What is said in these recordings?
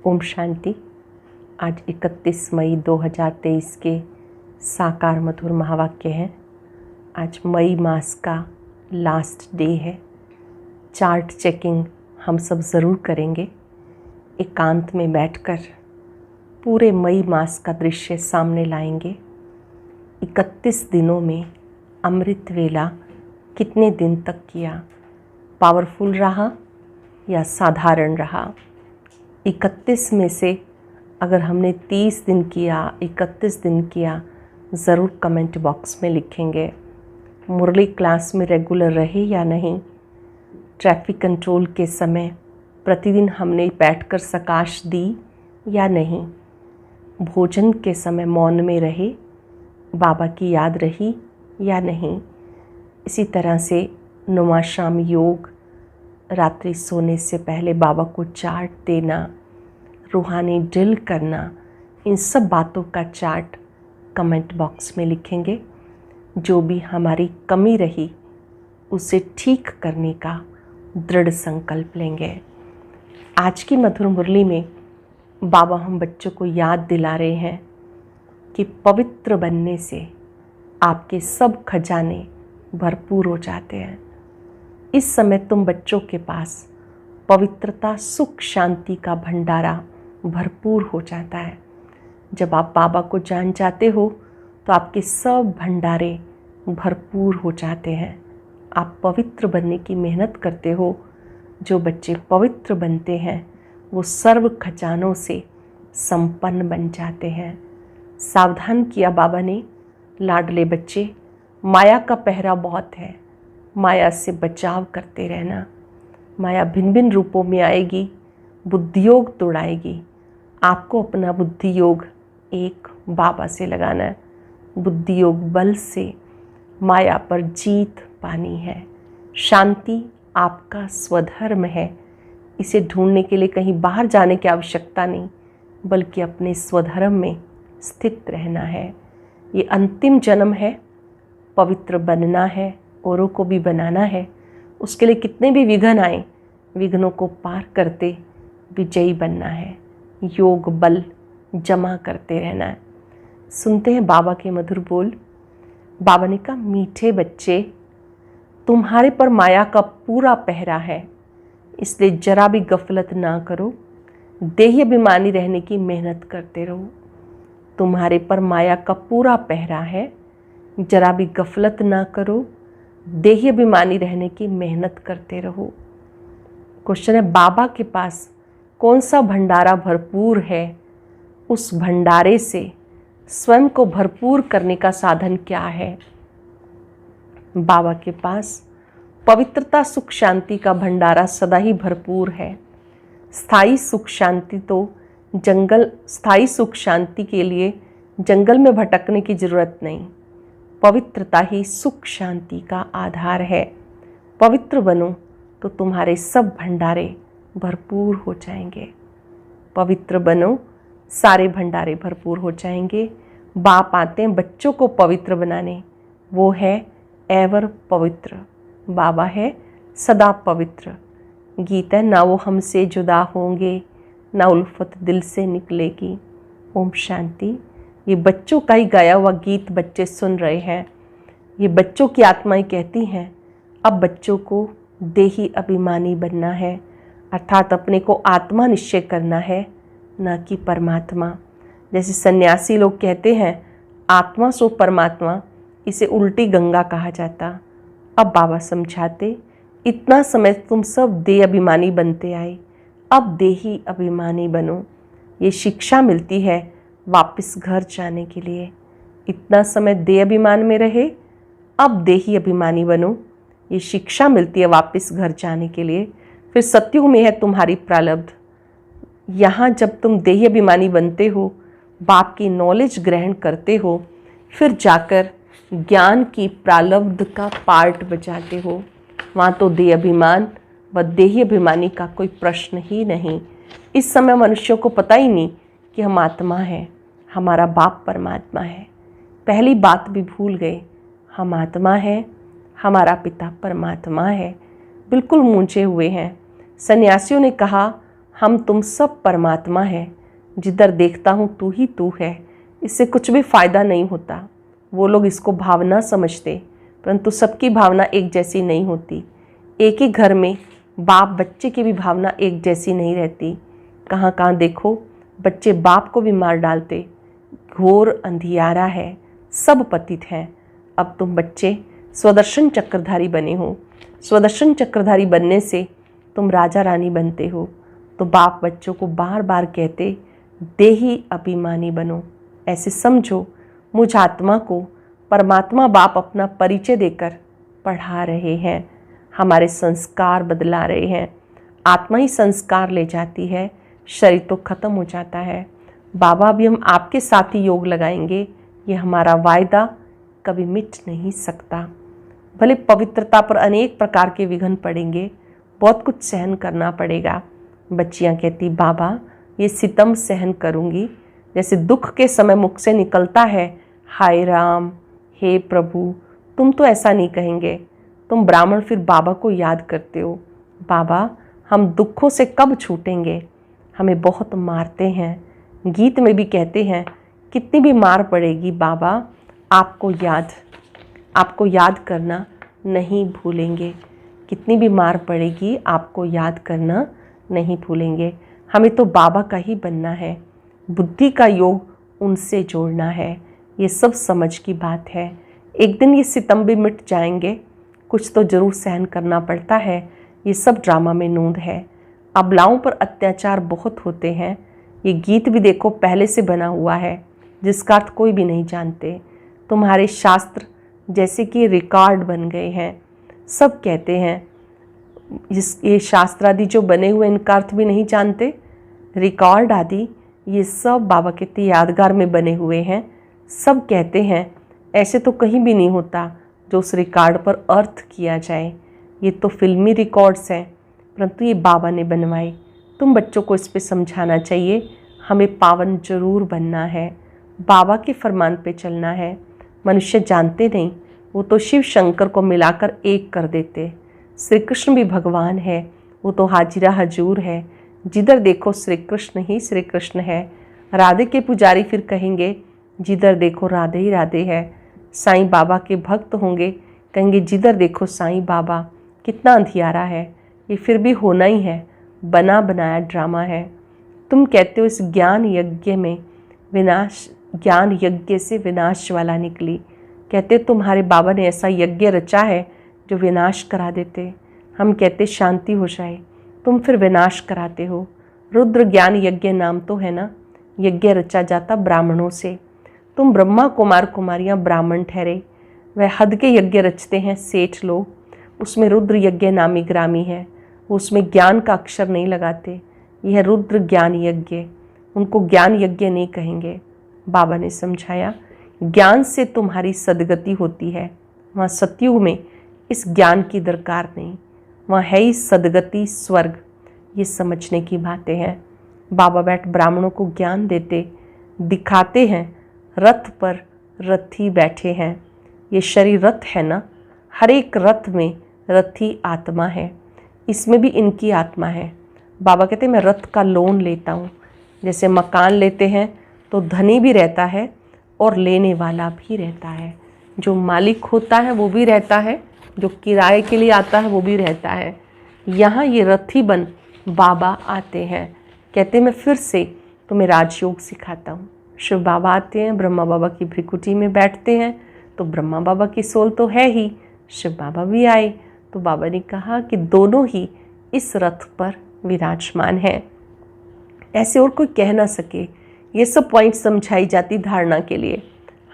ओम शांति। आज 31 मई 2023 के साकार मधुर महावाक्य हैं। आज मई मास का लास्ट डे है। चार्ट चेकिंग हम सब ज़रूर करेंगे। एकांत में बैठकर पूरे मई मास का दृश्य सामने लाएंगे। 31 दिनों में अमृत वेला कितने दिन तक किया, पावरफुल रहा या साधारण रहा। 31 में से अगर हमने 30 दिन किया, 31 दिन किया, ज़रूर कमेंट बॉक्स में लिखेंगे। मुरली क्लास में रेगुलर रहे या नहीं। ट्रैफिक कंट्रोल के समय प्रतिदिन हमने बैठकर सकाश दी या नहीं। भोजन के समय मौन में रहे, बाबा की याद रही या नहीं। इसी तरह से नुमा शाम योग, रात्रि सोने से पहले बाबा को चार्ट देना, रूहानी ड्रिल करना, इन सब बातों का चार्ट कमेंट बॉक्स में लिखेंगे। जो भी हमारी कमी रही उसे ठीक करने का दृढ़ संकल्प लेंगे। आज की मधुर मुरली में बाबा हम बच्चों को याद दिला रहे हैं कि पवित्र बनने से आपके सब खजाने भरपूर हो जाते हैं। इस समय तुम बच्चों के पास पवित्रता, सुख, शांति का भंडारा भरपूर हो जाता है। जब आप बाबा को जान जाते हो तो आपके सब भंडारे भरपूर हो जाते हैं। आप पवित्र बनने की मेहनत करते हो। जो बच्चे पवित्र बनते हैं वो सर्व खजानों से संपन्न बन जाते हैं। सावधान किया बाबा ने, लाडले बच्चे, माया का पहरा बहुत है। माया से बचाव करते रहना। माया भिन्न भिन्न रूपों में आएगी, बुद्धि योग तोड़ाएगी। आपको अपना बुद्धि योग एक बाबा से लगाना है। बुद्धि योग बल से माया पर जीत पानी है। शांति आपका स्वधर्म है। इसे ढूंढने के लिए कहीं बाहर जाने की आवश्यकता नहीं, बल्कि अपने स्वधर्म में स्थित रहना है। ये अंतिम जन्म है, पवित्र बनना है, औरों को भी बनाना है। उसके लिए कितने भी विघ्न आए, विघ्नों को पार करते विजयी बनना है। योग बल जमा करते रहना है। सुनते हैं बाबा के मधुर बोल। बाबा ने कहा, मीठे बच्चे, तुम्हारे पर माया का पूरा पहरा है, इसलिए जरा भी गफलत ना करो। देह अभिमानी रहने की मेहनत करते रहो। तुम्हारे पर माया का पूरा पहरा है, जरा भी गफलत ना करो। देह अभिमानी रहने की मेहनत करते रहो। क्वेश्चन है, बाबा के पास कौन सा भंडारा भरपूर है? उस भंडारे से स्वयं को भरपूर करने का साधन क्या है? बाबा के पास पवित्रता, सुख, शांति का भंडारा सदा ही भरपूर है। स्थायी सुख शांति तो स्थायी सुख शांति के लिए जंगल में भटकने की जरूरत नहीं। पवित्रता ही सुख शांति का आधार है। पवित्र बनो तो तुम्हारे सब भंडारे भरपूर हो जाएंगे। पवित्र बनो, सारे भंडारे भरपूर हो जाएंगे। बाप आते हैं बच्चों को पवित्र बनाने। वो है एवर पवित्र। बाबा है सदा पवित्र। गीत है, ना वो हमसे जुदा होंगे, ना उल्फत दिल से निकलेगी। ओम शांति। ये बच्चों का ही गाया हुआ गीत बच्चे सुन रहे हैं। ये बच्चों की आत्माएं कहती हैं, अब बच्चों को देही अभिमानी बनना है, अर्थात अपने को आत्मा निश्चय करना है, न कि परमात्मा। जैसे सन्यासी लोग कहते हैं, आत्मा सो परमात्मा, इसे उल्टी गंगा कहा जाता। अब बाबा समझाते, इतना समय तुम सब देह अभिमानी बनते आए, अब देही अभिमानी बनो। ये शिक्षा मिलती है वापस घर जाने के लिए। इतना समय देह अभिमान में रहे, अब देही अभिमानी बनो। ये शिक्षा मिलती है वापस घर जाने के लिए। फिर सत्युग में है तुम्हारी प्रारब्ध। यहाँ जब तुम देही अभिमानी बनते हो, बाप की नॉलेज ग्रहण करते हो, फिर जाकर ज्ञान की प्रारब्ध का पार्ट बजाते हो। वहाँ तो देह अभिमान व देही अभिमानी का कोई प्रश्न ही नहीं। इस समय मनुष्यों को पता ही नहीं कि हम आत्मा हैं, हमारा बाप परमात्मा है। पहली बात भी भूल गए, हम आत्मा हैं, हमारा पिता परमात्मा है। बिल्कुल मूंझे हुए हैं। सन्यासियों ने कहा, हम तुम सब परमात्मा है, जिधर देखता हूँ तू ही तू है। इससे कुछ भी फ़ायदा नहीं होता। वो लोग इसको भावना समझते, परंतु सबकी भावना एक जैसी नहीं होती। एक ही घर में बाप बच्चे की भी भावना एक जैसी नहीं रहती। कहाँ कहाँ देखो बच्चे बाप को भी मार डालते। घोर अंधियारा है, सब पतित हैं। अब तुम बच्चे स्वदर्शन चक्रधारी बने हो। स्वदर्शन चक्रधारी बनने से तुम राजा रानी बनते हो। तो बाप बच्चों को बार बार कहते, देही अभिमानी बनो। ऐसे समझो मुझ आत्मा को परमात्मा बाप अपना परिचय देकर पढ़ा रहे हैं, हमारे संस्कार बदला रहे हैं। आत्मा ही संस्कार ले जाती है, शरीर तो खत्म हो जाता है। बाबा भी हम आपके साथ ही योग लगाएंगे, ये हमारा वायदा कभी मिट नहीं सकता। भले पवित्रता पर अनेक प्रकार के विघ्न पड़ेंगे, बहुत कुछ सहन करना पड़ेगा। बच्चियां कहती, बाबा ये सितम सहन करूंगी। जैसे दुख के समय मुख से निकलता है, हाय राम, हे प्रभु, तुम तो ऐसा नहीं कहेंगे। तुम ब्राह्मण फिर बाबा को याद करते हो। बाबा हम दुखों से कब छूटेंगे, हमें बहुत मारते हैं। गीत में भी कहते हैं, कितनी भी मार पड़ेगी बाबा आपको याद करना नहीं भूलेंगे। कितनी भी मार पड़ेगी आपको याद करना नहीं भूलेंगे। हमें तो बाबा का ही बनना है, बुद्धि का योग उनसे जोड़ना है। ये सब समझ की बात है। एक दिन ये सितम भी मिट जाएंगे, कुछ तो ज़रूर सहन करना पड़ता है। ये सब ड्रामा में नोंद है। अबलाओं पर अत्याचार बहुत होते हैं। ये गीत भी देखो पहले से बना हुआ है, जिसका अर्थ कोई भी नहीं जानते। तुम्हारे शास्त्र जैसे कि रिकॉर्ड बन गए हैं। सब कहते हैं ये शास्त्र आदि जो बने हुए इनका अर्थ भी नहीं जानते। रिकॉर्ड आदि ये सब बाबा के यादगार में बने हुए हैं। सब कहते हैं ऐसे तो कहीं भी नहीं होता जो उस रिकॉर्ड पर अर्थ किया जाए। ये तो फिल्मी रिकॉर्ड्स हैं, परंतु ये बाबा ने बनवाए। तुम बच्चों को इस पे समझाना चाहिए, हमें पावन जरूर बनना है, बाबा के फरमान पे चलना है। मनुष्य जानते नहीं, वो तो शिव शंकर को मिलाकर एक कर देते। श्री कृष्ण भी भगवान है, वो तो हाजिरा हजूर है। जिधर देखो श्री कृष्ण ही श्री कृष्ण है। राधे के पुजारी फिर कहेंगे जिधर देखो राधे ही राधे है। साईं बाबा के भक्त होंगे, कहेंगे जिधर देखो साईं बाबा। कितना अंधियारा है, ये फिर भी होना ही है, बना बनाया ड्रामा है। तुम कहते हो इस ज्ञान यज्ञ में विनाश, ज्ञान यज्ञ से विनाश वाला निकली। कहते तुम्हारे बाबा ने ऐसा यज्ञ रचा है जो विनाश करा देते। हम कहते शांति हो जाए, तुम फिर विनाश कराते हो। रुद्र ज्ञान यज्ञ नाम तो है ना, यज्ञ रचा जाता ब्राह्मणों से। तुम ब्रह्मा कुमार कुमारियाँ ब्राह्मण ठहरे, वह हद के यज्ञ रचते हैं सेठ लोग, उसमें रुद्र यज्ञ नामी ग्रामी है। वो उसमें ज्ञान का अक्षर नहीं लगाते। यह रुद्र ज्ञान यज्ञ, उनको ज्ञान यज्ञ नहीं कहेंगे। बाबा ने समझाया ज्ञान से तुम्हारी सदगति होती है। वहाँ सतयुग में इस ज्ञान की दरकार नहीं, वहाँ है ही सदगति स्वर्ग। ये समझने की बातें हैं। बाबा बैठ ब्राह्मणों को ज्ञान देते, दिखाते हैं रथ पर रथी बैठे हैं। ये शरीर रथ है ना, हर एक रथ में रथी आत्मा है, इसमें भी इनकी आत्मा है। बाबा कहते मैं रथ का लोन लेता हूँ। जैसे मकान लेते हैं तो धनी भी रहता है और लेने वाला भी रहता है। जो मालिक होता है वो भी रहता है, जो किराए के लिए आता है वो भी रहता है। यहाँ ये रथी बन बाबा आते हैं, कहते मैं फिर से तुम्हें राजयोग सिखाता हूँ। शिव बाबा आते हैं, ब्रह्मा बाबा की भ्रिकुटी में बैठते हैं, तो ब्रह्मा बाबा की सोल तो है ही, शिव बाबा भी आए। तो बाबा ने कहा कि दोनों ही इस रथ पर विराजमान हैं, ऐसे और कोई कह ना सके। ये सब पॉइंट समझाई जाती धारणा के लिए।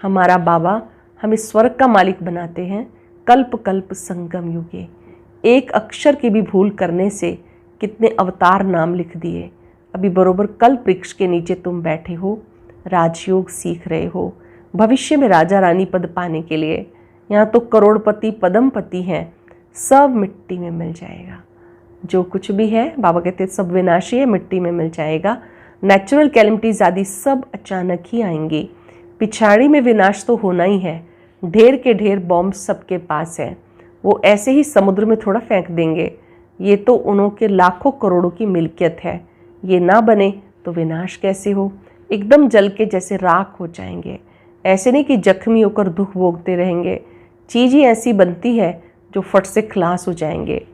हमारा बाबा हमें स्वर्ग का मालिक बनाते हैं। कल्प कल्प संगम युगे, एक अक्षर की भी भूल करने से कितने अवतार नाम लिख दिए। अभी बरोबर कल्प वृक्ष के नीचे तुम बैठे हो, राजयोग सीख रहे हो भविष्य में राजा रानी पद पाने के लिए। यहाँ तो करोड़पति पदमपति हैं, सब मिट्टी में मिल जाएगा। जो कुछ भी है बाबा कहते सब विनाशी है, मिट्टी में मिल जाएगा। नेचुरल कैलेमिटीज आदि सब अचानक ही आएंगी। पिछाड़ी में विनाश तो होना ही है। ढेर के ढेर बॉम्ब सबके पास है, वो ऐसे ही समुद्र में थोड़ा फेंक देंगे। ये तो उन्हों के लाखों करोड़ों की मिल्कियत है, ये ना बने तो विनाश कैसे हो, एकदम जल के जैसे राख हो जाएंगे। ऐसे नहीं कि जख्मी होकर दुख भोगते रहेंगे, चीज़ ही ऐसी बनती है जो फट से खलास हो जाएंगे।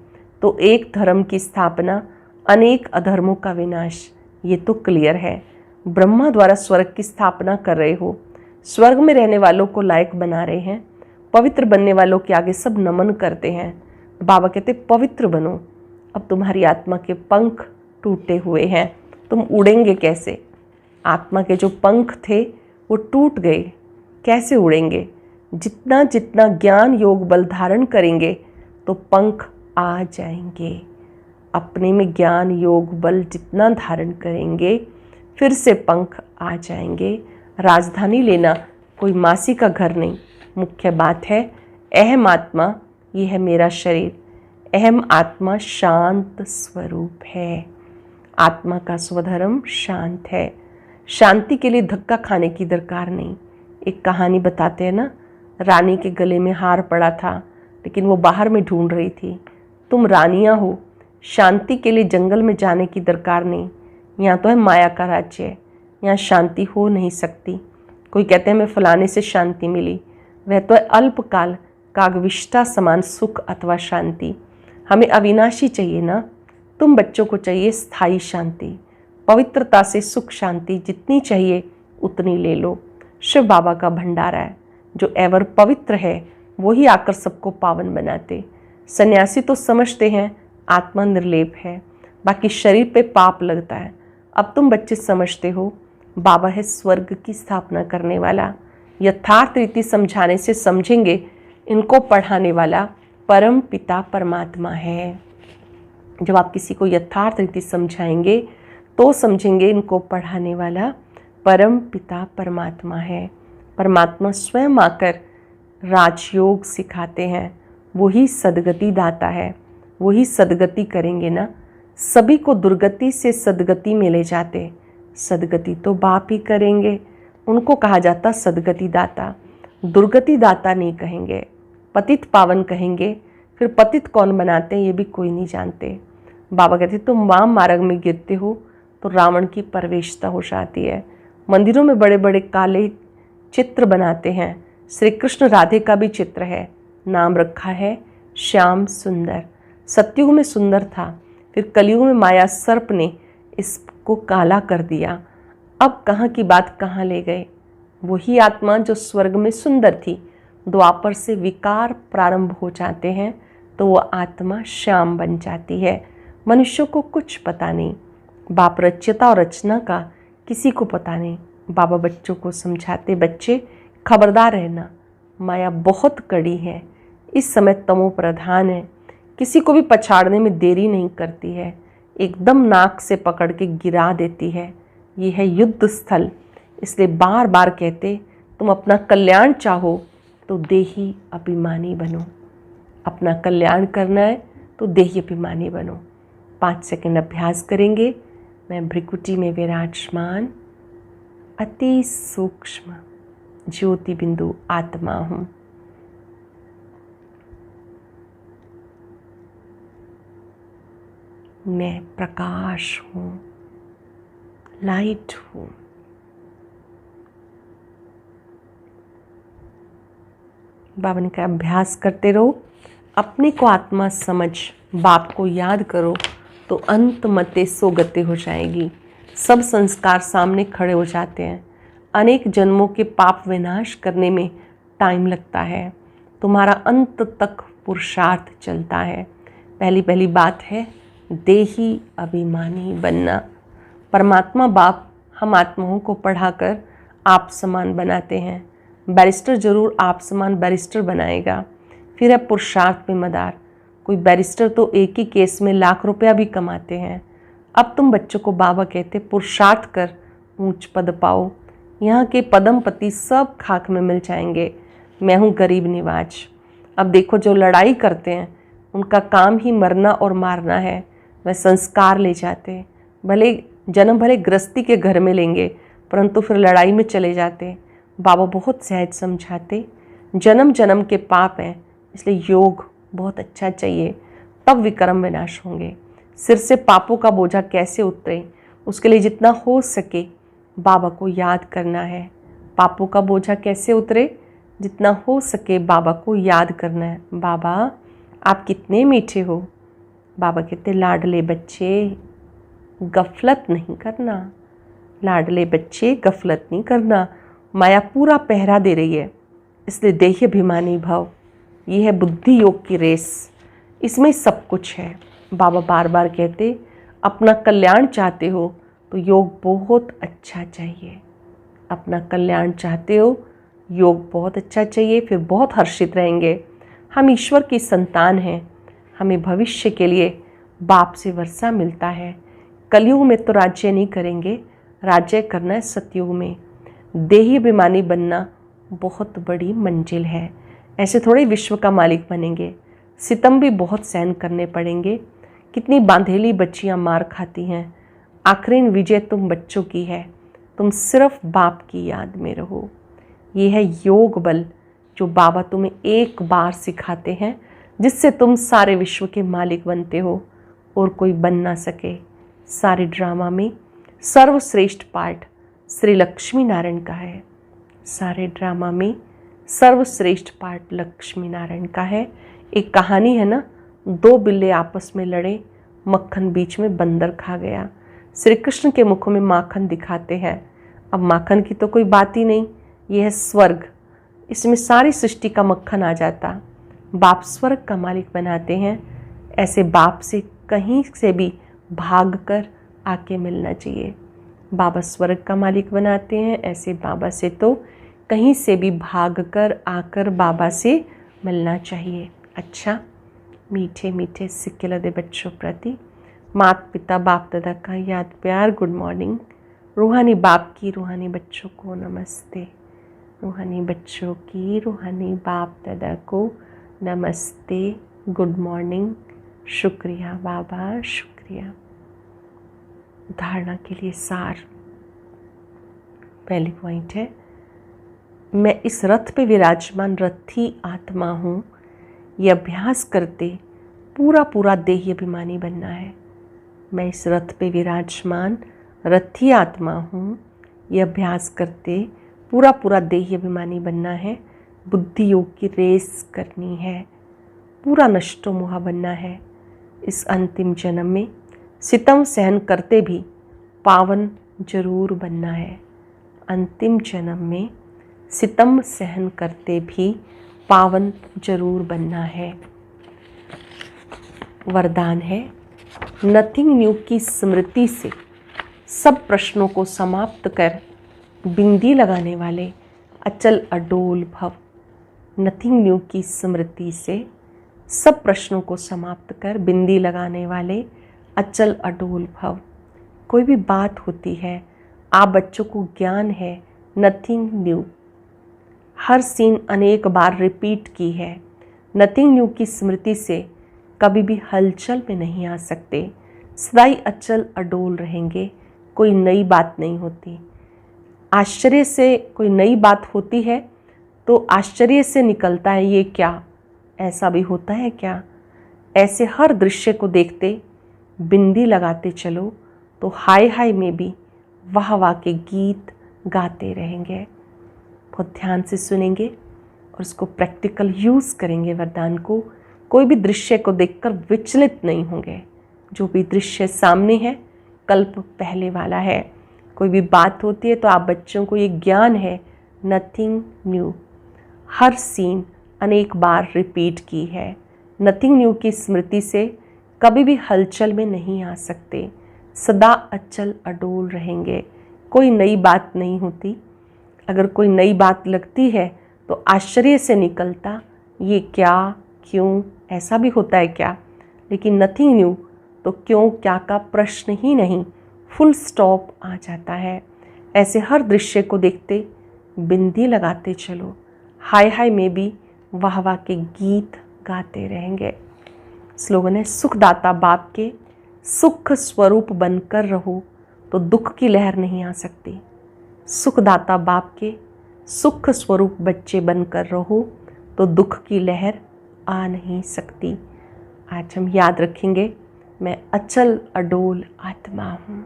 तो एक धर्म की स्थापना, अनेक अधर्मों का विनाश, ये तो क्लियर है। ब्रह्मा द्वारा स्वर्ग की स्थापना कर रहे हो, स्वर्ग में रहने वालों को लायक बना रहे हैं, पवित्र बनने वालों के आगे सब नमन करते हैं। बाबा कहते पवित्र बनो। अब तुम्हारी आत्मा के पंख टूटे हुए हैं, तुम उड़ेंगे कैसे? आत्मा के जो पंख थे वो टूट गए, कैसे उड़ेंगे? जितना जितना ज्ञान योग बल धारण करेंगे तो पंख आ जाएंगे। अपने में ज्ञान योग बल जितना धारण करेंगे फिर से पंख आ जाएंगे। राजधानी लेना कोई मासी का घर नहीं, मुख्य बात है अहम आत्मा, ये है मेरा शरीर। अहम आत्मा शांत स्वरूप है। आत्मा का स्वधर्म शांत है। शांति के लिए धक्का खाने की दरकार नहीं। एक कहानी बताते हैं ना, रानी के गले में हार पड़ा था लेकिन वो बाहर में ढूंढ रही थी। तुम रानियां हो, शांति के लिए जंगल में जाने की दरकार नहीं। यहाँ तो है माया का राज्य, यहाँ शांति हो नहीं सकती। कोई कहते हैं मैं फलाने से शांति मिली, वह तो है अल्पकाल कागविष्टा समान सुख अथवा शांति। हमें अविनाशी चाहिए ना। तुम बच्चों को चाहिए स्थायी शांति, पवित्रता से सुख शांति जितनी चाहिए उतनी ले लो। शिव बाबा का भंडारा है, जो एवर पवित्र है वही आकर सबको पावन बनाते। सन्यासी तो समझते हैं आत्मा निर्लेप है, बाकी शरीर पे पाप लगता है। अब तुम बच्चे समझते हो बाबा है स्वर्ग की स्थापना करने वाला। यथार्थ रीति समझाने से समझेंगे, इनको पढ़ाने वाला परम पिता परमात्मा है। जब आप किसी को यथार्थ रीति समझाएंगे तो समझेंगे इनको पढ़ाने वाला परम पिता परमात्मा है। परमात्मा स्वयं आकर राजयोग सिखाते हैं, वही सदगति दाता है, वही सदगति करेंगे ना। सभी को दुर्गति से सदगति में ले जाते, सदगति तो बाप ही करेंगे। उनको कहा जाता सदगति दाता, दुर्गति दाता नहीं कहेंगे, पतित पावन कहेंगे। फिर पतित कौन बनाते हैं ये भी कोई नहीं जानते। बाबा कहते तुम वाम मार्ग में गिरते हो तो रावण की प्रवेशता हो जाती है। मंदिरों में बड़े बड़े काले चित्र बनाते हैं, श्री कृष्ण राधे का भी चित्र है, नाम रखा है श्याम सुंदर। सतयुग में सुंदर था, फिर कलयुग में माया सर्प ने इसको काला कर दिया। अब कहाँ की बात कहाँ ले गए। वही आत्मा जो स्वर्ग में सुंदर थी, द्वापर से विकार प्रारंभ हो जाते हैं तो वो आत्मा श्याम बन जाती है। मनुष्यों को कुछ पता नहीं, बाप रच्यता और रचना का किसी को पता नहीं। बाबा बच्चों को समझाते, बच्चे खबरदार रहना, माया बहुत कड़ी है, इस समय तमो प्रधान है, किसी को भी पछाड़ने में देरी नहीं करती है, एकदम नाक से पकड़ के गिरा देती है। ये है युद्ध स्थल। इसलिए बार बार कहते तुम अपना कल्याण चाहो तो देही अभिमानी बनो। अपना कल्याण करना है तो देही अभिमानी बनो। 5 सेकंड अभ्यास करेंगे। मैं भ्रिकुटी में विराजमान अति सूक्ष्म ज्योति बिंदु आत्मा हूँ। मैं प्रकाश हूँ, लाइट हूँ। बाबा ने कहा अभ्यास करते रहो, अपने को आत्मा समझ, बाप को याद करो तो अंत मते सो गते हो जाएगी। सब संस्कार सामने खड़े हो जाते हैं। अनेक जन्मों के पाप विनाश करने में टाइम लगता है, तुम्हारा अंत तक पुरुषार्थ चलता है। पहली बात है देही अभिमानी बनना। परमात्मा बाप हम आत्माओं को पढ़ाकर आप समान बनाते हैं। बैरिस्टर जरूर आप समान बैरिस्टर बनाएगा। फिर है पुरुषार्थ में मदार। कोई बैरिस्टर तो एक ही केस में लाख रुपया भी कमाते हैं। अब तुम बच्चों को बाबा कहते पुरुषार्थ कर ऊंच पद पाओ। यहाँ के पदमपति सब खाक में मिल जाएंगे। मैं हूँ गरीब निवाज। अब देखो जो लड़ाई करते हैं उनका काम ही मरना और मारना है। वह संस्कार ले जाते, भले जन्म भले गृहस्थी के घर में लेंगे परंतु फिर लड़ाई में चले जाते। बाबा बहुत सहज समझाते, जन्म जन्म के पाप हैं, इसलिए योग बहुत अच्छा चाहिए, तब विक्रम विनाश होंगे। सिर से पापों का बोझा कैसे उतरे, उसके लिए जितना हो सके बाबा को याद करना है। पापों का बोझा कैसे उतरे? जितना हो सके बाबा को याद करना है। बाबा आप कितने मीठे हो। बाबा कहते लाडले बच्चे गफलत नहीं करना, लाडले बच्चे गफलत नहीं करना। माया पूरा पहरा दे रही है, इसलिए देह्य अभिमानी भव। ये है बुद्धि योग की रेस, इसमें सब कुछ है। बाबा बार बार कहते अपना कल्याण चाहते हो तो योग बहुत अच्छा चाहिए। अपना कल्याण चाहते हो, योग बहुत अच्छा चाहिए, फिर बहुत हर्षित रहेंगे। हम ईश्वर की संतान हैं, हमें भविष्य के लिए बाप से वर्षा मिलता है। कलयुग में तो राज्य नहीं करेंगे, राज्य करना है सतयुग में। देही अभिमानी बनना बहुत बड़ी मंजिल है। ऐसे थोड़े विश्व का मालिक बनेंगे, सितम भी बहुत सहन करने पड़ेंगे। कितनी बांधेली बच्चियां मार खाती हैं, आखिरी विजय तुम बच्चों की है। तुम सिर्फ बाप की याद में रहो। ये है योग बल जो बाबा तुम्हें एक बार सिखाते हैं, जिससे तुम सारे विश्व के मालिक बनते हो और कोई बन ना सके। सारे ड्रामा में सर्वश्रेष्ठ पार्ट श्री लक्ष्मी नारायण का है। सारे ड्रामा में सर्वश्रेष्ठ पार्ट लक्ष्मी नारायण का है। एक कहानी है ना, दो बिल्ले आपस में लड़े, मक्खन बीच में बंदर खा गया। श्री कृष्ण के मुखों में माखन दिखाते हैं। अब माखन की तो कोई बात ही नहीं, यह है स्वर्ग। इसमें सारी सृष्टि का मक्खन आ जाता। बाप स्वर्ग का मालिक बनाते हैं। ऐसे बाप से कहीं से भी भाग कर आके मिलना चाहिए। बाबा स्वर्ग का मालिक बनाते हैं, ऐसे बाबा से तो कहीं से भी भाग कर आकर बाबा से मिलना चाहिए। अच्छा, मीठे मीठे सिक्के लदे बच्चों प्रति माता पिता बाप दादा का याद प्यार गुड मॉर्निंग। रूहानी बाप की रूहानी बच्चों को नमस्ते। रूहानी बच्चों की रूहानी बाप दादा को नमस्ते, गुड मॉर्निंग। शुक्रिया बाबा, शुक्रिया। धारणा के लिए सार। पहली पॉइंट है, मैं इस रथ पे विराजमान रथी आत्मा हूँ। ये अभ्यास करते पूरा पूरा देही अभिमानी बनना है। मैं इस रथ पे विराजमान रथी आत्मा हूँ। ये अभ्यास करते पूरा पूरा देही अभिमानी बनना है। बुद्धि योग की रेस करनी है, पूरा नष्टो मोहा बनना है। इस अंतिम जन्म में सितम सहन करते भी पावन जरूर बनना है। अंतिम जन्म में सितम सहन करते भी पावन जरूर बनना है। वरदान है, नथिंग न्यू की स्मृति से सब प्रश्नों को समाप्त कर बिंदी लगाने वाले अचल अडोल भव। नथिंग न्यू की स्मृति से सब प्रश्नों को समाप्त कर बिंदी लगाने वाले अचल अडोल भव। कोई भी बात होती है, आप बच्चों को ज्ञान है नथिंग न्यू। हर सीन अनेक बार रिपीट की है। नथिंग न्यू की स्मृति से कभी भी हलचल में नहीं आ सकते, सदाई अचल अडोल रहेंगे। कोई नई बात नहीं होती। आश्चर्य से कोई नई बात होती है तो आश्चर्य से निकलता है ये क्या, ऐसा भी होता है क्या। ऐसे हर दृश्य को देखते बिंदी लगाते चलो तो हाय हाय में भी वाह वाह के गीत गाते रहेंगे। बहुत ध्यान से सुनेंगे और उसको प्रैक्टिकल यूज़ करेंगे वरदान को। कोई भी दृश्य को देखकर विचलित नहीं होंगे। जो भी दृश्य सामने है कल्प पहले वाला है। कोई भी बात होती है तो आप बच्चों को ये ज्ञान है नथिंग न्यू। हर सीन अनेक बार रिपीट की है। नथिंग न्यू की स्मृति से कभी भी हलचल में नहीं आ सकते, सदा अचल अडोल रहेंगे। कोई नई बात नहीं होती। अगर कोई नई बात लगती है तो आश्चर्य से निकलता ये क्या, क्यों, ऐसा भी होता है क्या। लेकिन नथिंग न्यू तो क्यों क्या का प्रश्न ही नहीं, फुल स्टॉप आ जाता है। ऐसे हर दृश्य को देखते बिंदी लगाते चलो, हाय हाय में भी वाह वाह के गीत गाते रहेंगे। स्लोगन है, सुखदाता बाप के सुख स्वरूप बनकर रहो तो दुख की लहर नहीं आ सकती। सुखदाता बाप के सुख स्वरूप बच्चे बनकर रहो तो दुख की लहर आ नहीं सकती। आज हम याद रखेंगे, मैं अचल अडोल आत्मा हूँ।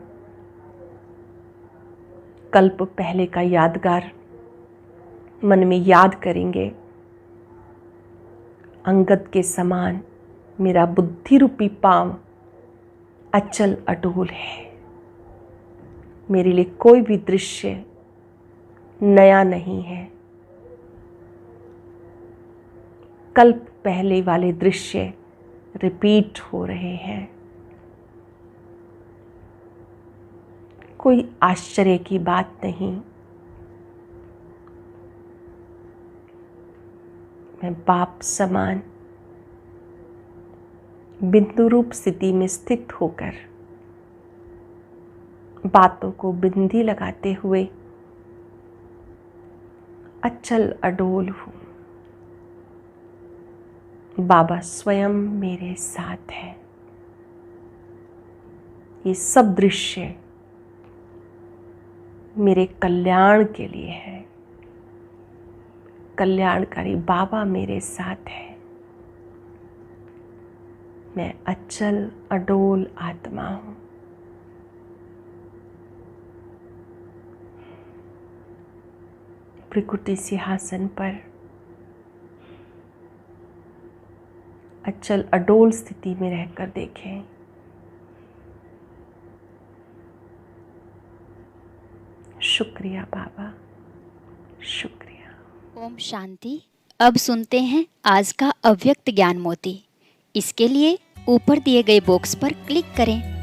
कल्प पहले का यादगार मन में याद करेंगे। अंगद के समान मेरा बुद्धि रूपी पांव अचल अटूल है। मेरे लिए कोई भी दृश्य नया नहीं है। कल्प पहले वाले दृश्य रिपीट हो रहे हैं। कोई आश्चर्य की बात नहीं। मैं बाप समान बिंदु रूप स्थिति में स्थित होकर बातों को बिंदी लगाते हुए अचल अडोल हूँ। बाबा स्वयं मेरे साथ है। ये सब दृश्य मेरे कल्याण के लिए है। कल्याणकारी बाबा मेरे साथ है। मैं अचल अडोल आत्मा हूँ। भृकुटी सिंहासन पर अचल अडोल स्थिति में रहकर देखें। शुक्रिया बाबा, शुक्रिया। ओम शांति। अब सुनते हैं आज का अव्यक्त ज्ञान मोती। इसके लिए ऊपर दिए गए बॉक्स पर क्लिक करें